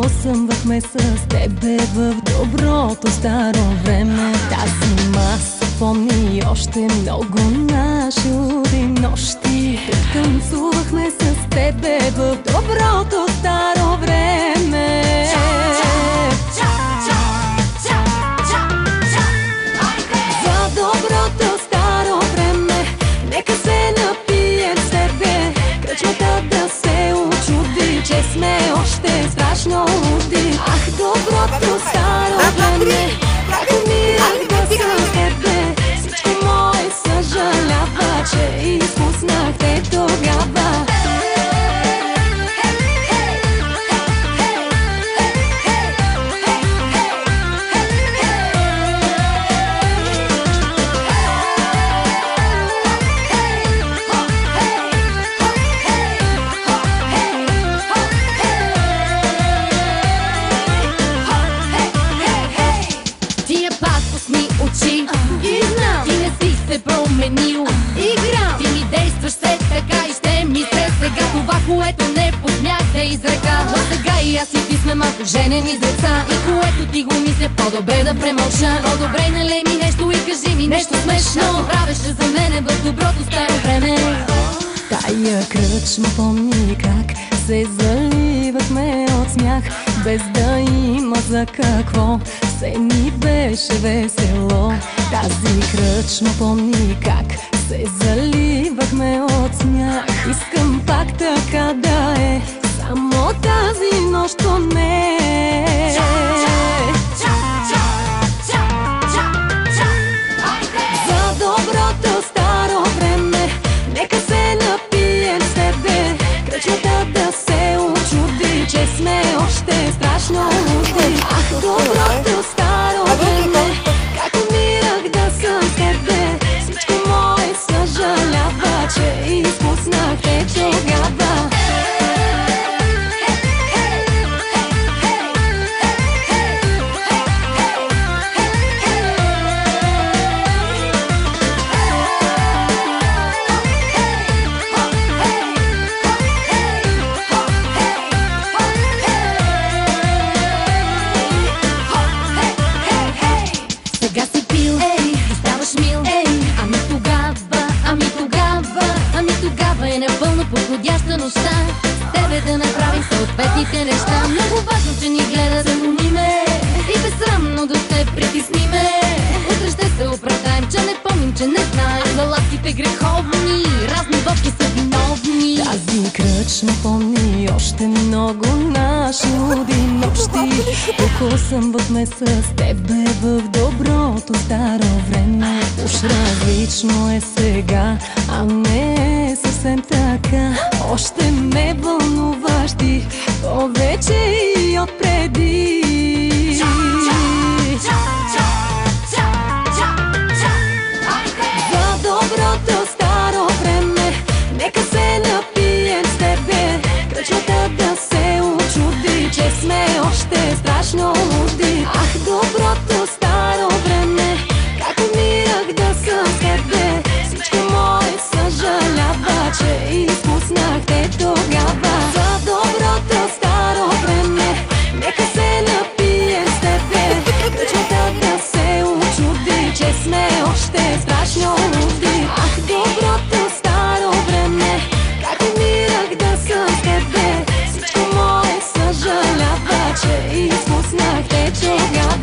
Покосъмвахме с тебе в доброто старо време. Тази маса помни още много наши луди нощи. Танцувахме с тебе в доброто старо време. За доброто старо време нека се напием с тебе. Кръчмата да се очуди, че сме още страшно луди. Ах, доброто старо време, как умирах да съм с тебе. Всичко мое съжалява, че изпуснах те тогава. И знам, ти не си се променил. Играм, ти ми действаш все така и ще ми се сега това, което не посмях да изрека. Но сега и аз и ти сме малко женени с деца. И което ти го мисля, по-добре да премълча. По-добре налей ми нещо и кажи ми нещо смешно. Правеше за мене в доброто старо време. тая кръчма помни как се заливахме от смях, без да има за какво, все ни беше весело. Тази кръчма помни как се заливахме от смях. Искам пак така да е, само тази нощ не е. За доброто старо време нека се напием с тебе. Кръчмата да се очуди, че сме още страшно луди. Ах, доброто старо време, как умирах да съм с тебе. Всичко мое съжалява, че изпуснах те тогава. Сега си пил, и ставаш мил, ами тогава е напълно подходяща нощта с тебе да направим съответните неща. Много важно, че ни гледа да гониме и безсрамно да те притисниме. Утре ще се оправдаем, че не помним, че не знаем за ласките греховни, разни водки са виновни. Тази кръчма помни още много наши луди нощи. Покосъмвахме с тебе в доброто старо време. Уж различно е сега, а не е съвсем така. Още ме вълнуваш ти повече и отпреди. За доброто старо време нека се напием с тебе. Кръчмата да се очуди, че сме още страшно луди. Ах, доброто старо време, как умирах да съм с тебе. Всичко мое съжалява, че изпуснах те тогава. За доброто старо време нека се напием с тебе. Кръчмата да се очуди, че сме още страшно луди. Ах, доброто старо време, как умирах да съм с тебе. Всичко мое съжалява, че изпуснах те тогава.